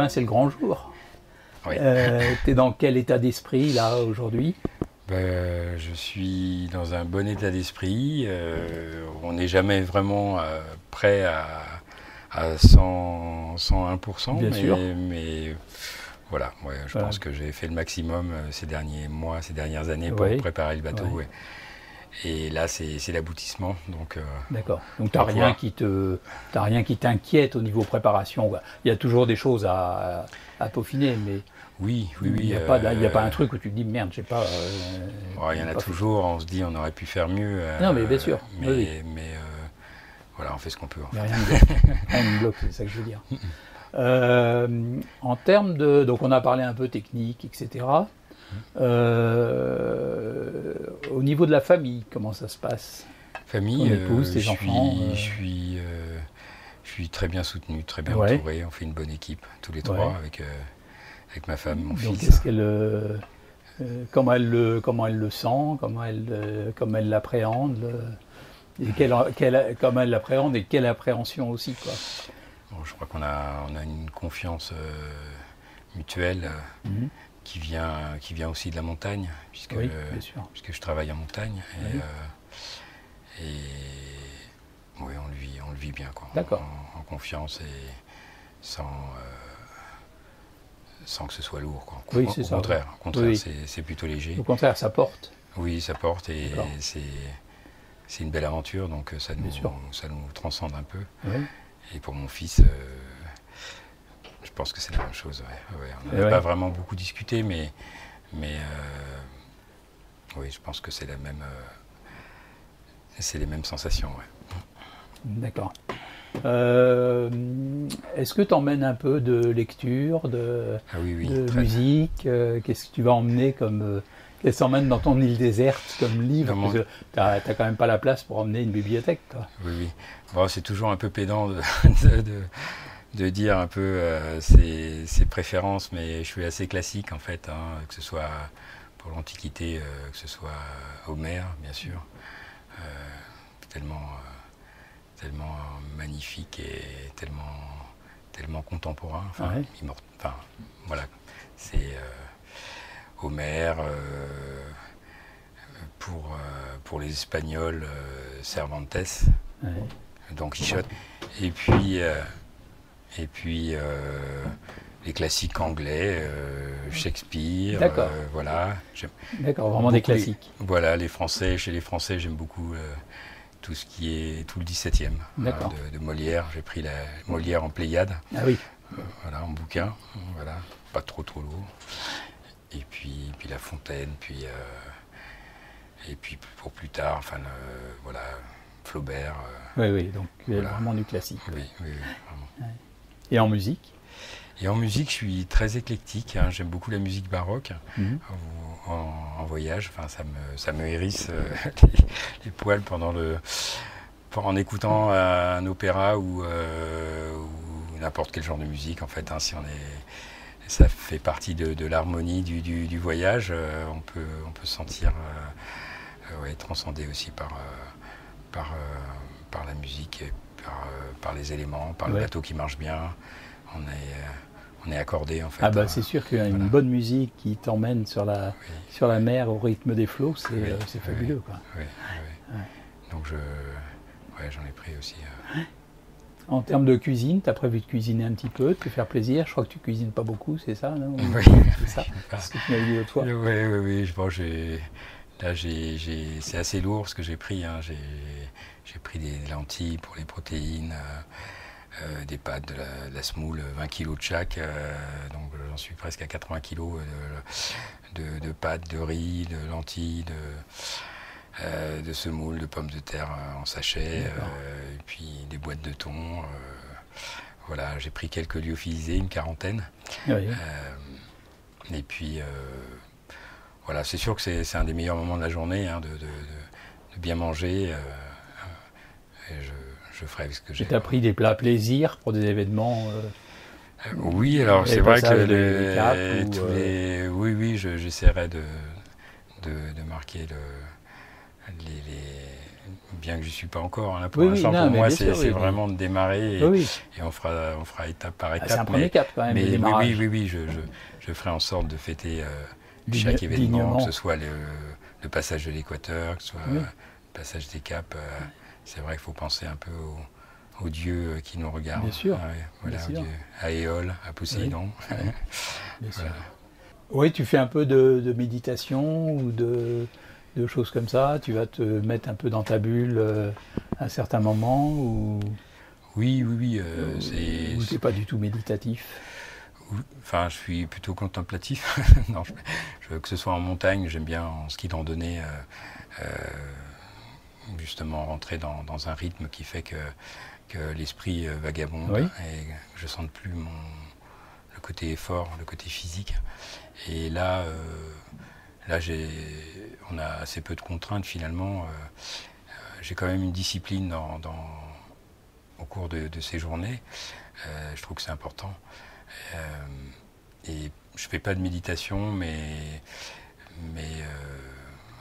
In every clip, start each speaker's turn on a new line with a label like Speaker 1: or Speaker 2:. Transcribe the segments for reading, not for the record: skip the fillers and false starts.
Speaker 1: demain, c'est le grand jour.
Speaker 2: Oui.
Speaker 1: Tu es dans quel état d'esprit, là, aujourd'hui?
Speaker 2: Je suis dans un bon état d'esprit. On n'est jamais vraiment prêt à 101%,
Speaker 1: Bien sûr.
Speaker 2: mais voilà, je pense que j'ai fait le maximum ces derniers mois, ces dernières années pour préparer le bateau.
Speaker 1: Ouais.
Speaker 2: Et là, c'est l'aboutissement.
Speaker 1: D'accord. Donc, tu n'as rien qui t'inquiète au niveau préparation, quoi. Il y a toujours des choses à peaufiner, mais
Speaker 2: oui.
Speaker 1: il n'y a pas un truc où tu te dis merde, j'ai pas.
Speaker 2: Il y en a toujours. On se dit, on aurait pu faire mieux.
Speaker 1: Non, mais bien sûr.
Speaker 2: Mais voilà, on fait ce qu'on peut.
Speaker 1: Mais rien ne bloque, c'est ça que je veux dire. En termes de. Donc, on a parlé un peu technique, etc. Au niveau de la famille, comment ça se passe?
Speaker 2: Famille,
Speaker 1: ton épouse, tes enfants
Speaker 2: je suis très bien soutenu, très bien entouré. On fait une bonne équipe, tous les trois, avec ma femme, mon fils.
Speaker 1: Donc, est-ce qu'elle, comment elle le sent, comment elle l'appréhende, comment elle l'appréhende et quelle appréhension aussi, quoi.
Speaker 2: Bon, je crois qu'on a une confiance mutuelle. Qui vient aussi de la montagne, puisque je travaille en montagne. Et oui, on le vit bien, quoi.
Speaker 1: D'accord.
Speaker 2: En confiance et sans que ce soit lourd, quoi.
Speaker 1: Oui,
Speaker 2: Au contraire, c'est plutôt léger.
Speaker 1: Au contraire, ça porte.
Speaker 2: Oui, ça porte et c'est une belle aventure, donc ça nous transcende un peu.
Speaker 1: Oui.
Speaker 2: Et pour mon fils... je pense que c'est la même chose. On n'a pas vraiment beaucoup discuté, mais oui, je pense que c'est les mêmes sensations. Ouais.
Speaker 1: D'accord. Est-ce que tu emmènes un peu de lecture, de musique? Qu'est-ce que tu vas emmener comme... Qu'est-ce que tu emmènes dans ton île déserte comme livre? Parce que tu n'as quand même pas la place pour emmener une bibliothèque, toi.
Speaker 2: Oui. Bon, c'est toujours un peu pédant de dire un peu ses préférences, mais je suis assez classique en fait, que ce soit pour l'Antiquité, que ce soit Homère, bien sûr, tellement magnifique et tellement contemporain, voilà, c'est Homère, pour les Espagnols, Cervantes, Don Quichotte, et puis les classiques anglais, Shakespeare, voilà.
Speaker 1: D'accord, vraiment des classiques.
Speaker 2: Voilà, chez les Français, j'aime beaucoup tout ce qui est tout le 17e de Molière. J'ai pris Molière en Pléiade.
Speaker 1: Ah oui.
Speaker 2: Voilà, en bouquin, voilà, pas trop lourd. Et puis La Fontaine, et puis pour plus tard, voilà, Flaubert.
Speaker 1: Oui, donc vraiment du classique.
Speaker 2: Oui, vraiment.
Speaker 1: Et en musique?
Speaker 2: Et en musique, je suis très éclectique. J'aime beaucoup la musique baroque. En voyage, ça me hérisse les poils en écoutant un opéra ou n'importe quel genre de musique. En fait, ça fait partie de l'harmonie du voyage. On peut se sentir transcendé aussi par la musique et par les éléments, par le bateau qui marche bien. On est accordé en fait.
Speaker 1: C'est sûr qu'une bonne musique qui t'emmène sur la mer au rythme des flots, c'est fabuleux, quoi.
Speaker 2: Oui. Donc j'en ai pris aussi.
Speaker 1: En termes de cuisine, tu as prévu de cuisiner un petit peu, de te faire plaisir. Je crois que tu cuisines pas beaucoup, c'est ça, non?
Speaker 2: Oui.
Speaker 1: C'est ça, c'est ce que tu m'avais dit l'autre fois.
Speaker 2: Oui. C'est assez lourd ce que j'ai pris. J'ai pris des lentilles pour les protéines. Des pâtes, de la semoule, 20 kilos de chaque, donc j'en suis presque à 80 kilos de pâtes, de riz, de lentilles, de semoule, de pommes de terre en sachet, et puis des boîtes de thon. Voilà, j'ai pris quelques lyophilisés, une quarantaine.
Speaker 1: Oui.
Speaker 2: Et puis, voilà, c'est sûr que c'est un des meilleurs moments de la journée, de bien manger. Et je ferai avec ce que j'ai.
Speaker 1: Tu as pris des plats plaisir pour des événements
Speaker 2: Oui, alors c'est vrai que j'essaierai de marquer bien que je n'y suis pas encore. Hein, pour l'instant, pour moi, c'est vraiment de démarrer et on fera étape par étape.
Speaker 1: C'est un premier cap quand même.
Speaker 2: Mais oui, je ferai en sorte de fêter chaque événement, que ce soit le passage de l'équateur, que ce soit le passage des caps. C'est vrai qu'il faut penser un peu aux dieux qui nous regardent.
Speaker 1: Bien sûr.
Speaker 2: Voilà, aux dieux, à Éole, à Poséidon.
Speaker 1: Bien sûr. Oui, tu fais un peu de méditation ou de choses comme ça. Tu vas te mettre un peu dans ta bulle à un certain moment ou...
Speaker 2: Oui.
Speaker 1: Ou tu n'es pas du tout méditatif?
Speaker 2: Enfin, je suis plutôt contemplatif. Non, que ce soit en montagne, j'aime bien en ski de randonnée, justement rentrer dans un rythme qui fait que l'esprit vagabonde et que je sente plus le côté effort, le côté physique. Et là, on a assez peu de contraintes finalement. J'ai quand même une discipline au cours de ces journées. Je trouve que c'est important. Et je fais pas de méditation, mais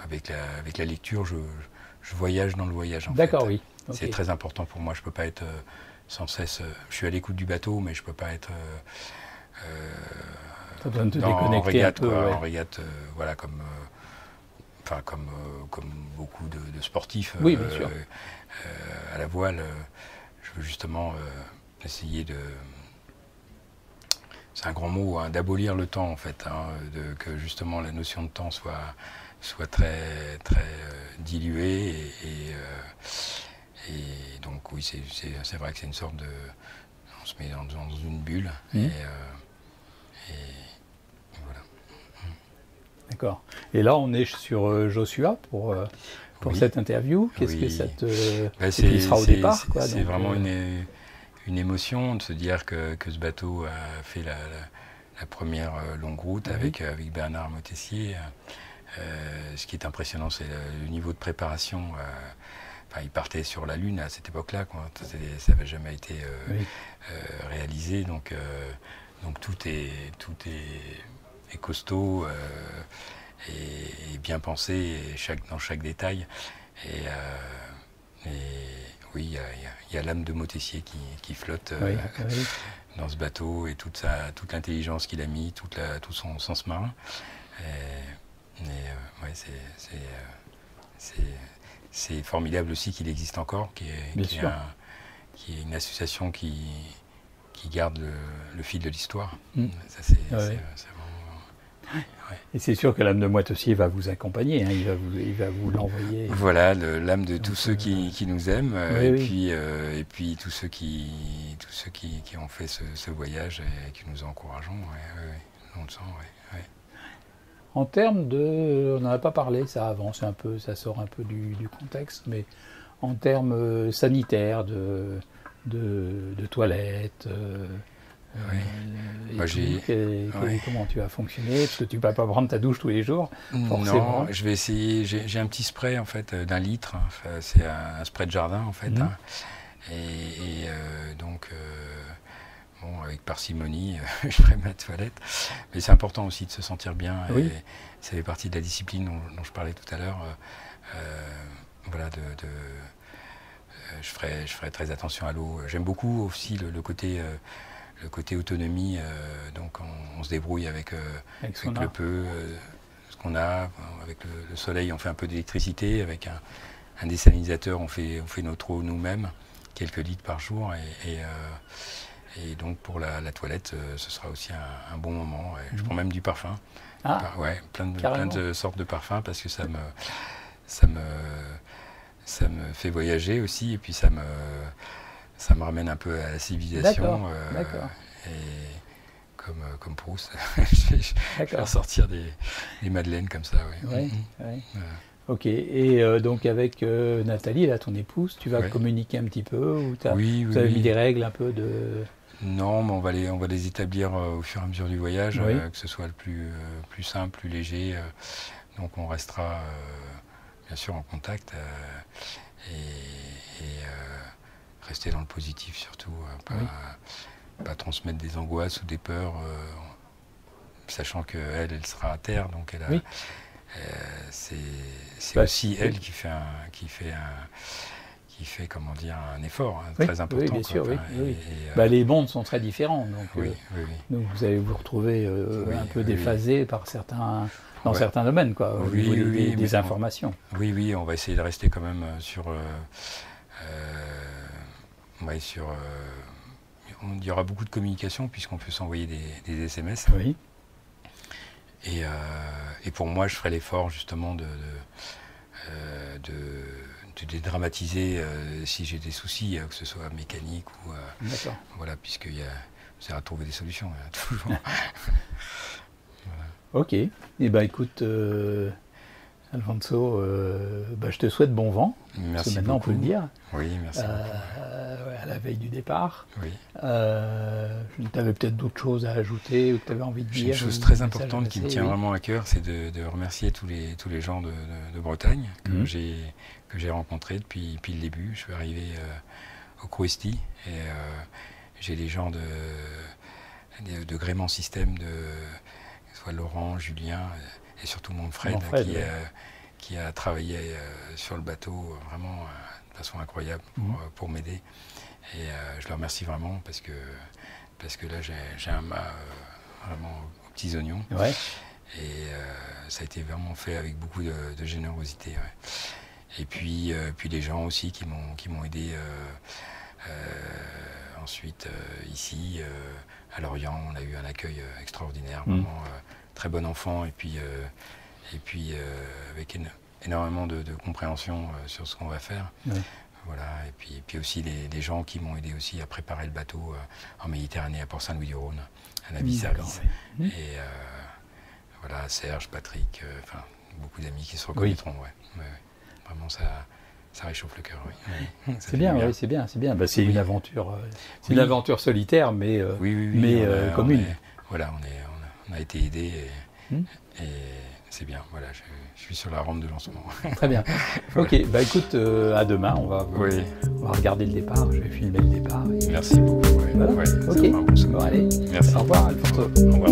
Speaker 2: avec la lecture, je voyage dans le voyage.
Speaker 1: D'accord, oui.
Speaker 2: Okay. C'est très important pour moi. Je peux pas être sans cesse. Je suis à l'écoute du bateau, mais je peux pas être
Speaker 1: t'as besoin de te déconnecter
Speaker 2: régate,
Speaker 1: un peu,
Speaker 2: en régate, voilà, comme beaucoup de sportifs.
Speaker 1: Oui, bien sûr.
Speaker 2: À la voile, je veux justement essayer de... C'est un grand mot, hein, d'abolir le temps en fait, hein, que justement la notion de temps soit très très diluée et donc oui, c'est vrai que c'est une sorte de... On se met dans une bulle et voilà.
Speaker 1: D'accord. Et là, on est sur Joshua pour cette interview. Qu'est-ce que ça te...
Speaker 2: il
Speaker 1: sera au départ, quoi.
Speaker 2: C'est vraiment une émotion de se dire que ce bateau a fait la première longue route avec Bernard Moitessier. Ce qui est impressionnant, c'est le niveau de préparation. Il partait sur la Lune à cette époque-là, ça n'avait jamais été réalisé, donc tout est costaud et bien pensé dans chaque détail. Et oui, il y a l'âme de Moitessier qui flotte dans ce bateau et toute l'intelligence qu'il a mis, tout son sens marin. C'est formidable aussi qu'il existe encore, qu'il y ait une association qui garde le fil de l'histoire. Ça, c'est vraiment...
Speaker 1: Et c'est sûr que l'âme de Moitessier va vous accompagner, hein, il va vous l'envoyer.
Speaker 2: Voilà, l'âme de tous ceux qui nous aiment, et puis tous ceux qui ont fait ce voyage et qui nous encourageons. On le sent,
Speaker 1: En termes de... On n'en a pas parlé, ça avance un peu, ça sort un peu du contexte, mais en termes sanitaires, de toilettes... comment tu vas fonctionner? Parce que tu ne vas pas prendre ta douche tous les jours, forcément.
Speaker 2: Non, je vais essayer. J'ai un petit spray en fait d'1 litre. C'est un spray de jardin en fait. Donc, avec parcimonie, je ferai ma toilette. Mais c'est important aussi de se sentir bien. Et ça fait partie de la discipline dont je parlais tout à l'heure. Voilà, je ferai très attention à l'eau. J'aime beaucoup aussi le côté autonomie, donc on se débrouille avec le peu, ce qu'on a, avec le soleil on fait un peu d'électricité, avec un désalinisateur on fait notre eau nous-mêmes, quelques litres par jour, et donc pour la toilette ce sera aussi un bon moment. Je prends même du parfum, plein de sortes de parfums, parce que ça me fait voyager aussi, et puis ça me ramène un peu à la civilisation.
Speaker 1: D'accord.
Speaker 2: Et comme Proust, je vais ressortir des madeleines comme ça.
Speaker 1: Ok, et donc avec Nathalie, là, ton épouse, tu vas communiquer un petit peu, ou vous avez mis des règles un peu de...
Speaker 2: Non, mais on va les établir au fur et à mesure du voyage, que ce soit le plus simple, plus léger. Donc on restera bien sûr en contact et rester dans le positif surtout, pas transmettre des angoisses ou des peurs, sachant qu'elle sera à terre, donc c'est aussi elle qui fait comment dire, un effort très important.
Speaker 1: Oui, bien sûr, oui. Les mondes sont très différents, donc vous allez vous retrouver un peu déphasé par dans certains domaines, quoi, au niveau des informations.
Speaker 2: Oui, on va essayer de rester quand même il y aura beaucoup de communication puisqu'on peut s'envoyer des SMS.
Speaker 1: Oui.
Speaker 2: Et pour moi, je ferai l'effort justement de dédramatiser si j'ai des soucis, que ce soit mécanique ou voilà, puisque vous allez trouver des solutions toujours.
Speaker 1: Voilà. Ok. Écoute, Alfonso, je te souhaite bon vent.
Speaker 2: Merci
Speaker 1: parce que maintenant
Speaker 2: beaucoup.
Speaker 1: On peut le dire.
Speaker 2: Oui, merci.
Speaker 1: À la veille du départ.
Speaker 2: Oui.
Speaker 1: Tu avais peut-être d'autres choses à ajouter ou que tu avais envie de dire.
Speaker 2: Une chose très importante qui me tient vraiment à cœur, c'est de remercier tous les gens de Bretagne que j'ai rencontrés depuis le début. Je suis arrivé au Crouesti et j'ai des gens de Gréement Système, que ce soit Laurent, Julien et surtout mon Fred, qui a travaillé sur le bateau vraiment de façon incroyable pour m'aider. Et je le remercie vraiment parce que là j'ai un mât vraiment aux petits oignons.
Speaker 1: Ouais.
Speaker 2: Et ça a été vraiment fait avec beaucoup de générosité. Ouais. Et puis les gens aussi qui m'ont aidé ensuite ici à Lorient. On a eu un accueil extraordinaire, vraiment très bon enfant et puis avec énormément de compréhension sur ce qu'on va faire.
Speaker 1: Ouais.
Speaker 2: Voilà, et puis aussi des gens qui m'ont aidé aussi à préparer le bateau en Méditerranée à Port-Saint-Louis-du-Rhône, à Navis-Service. Et voilà, Serge, Patrick, beaucoup d'amis qui se reconnaîtront. Ouais. Vraiment, ça réchauffe le cœur. Oui.
Speaker 1: C'est bien, c'est bien. C'est une aventure, une aventure solitaire, mais commune.
Speaker 2: On a été aidés et c'est bien. Voilà, je suis sur la rampe de lancement.
Speaker 1: Très bien. Ok, écoute, à demain. On va regarder le départ. Je vais filmer le départ.
Speaker 2: Merci beaucoup.
Speaker 1: Voilà. Ok.
Speaker 2: Bon
Speaker 1: allez.
Speaker 2: Merci.
Speaker 1: Au revoir, Alfonso.
Speaker 2: Au revoir.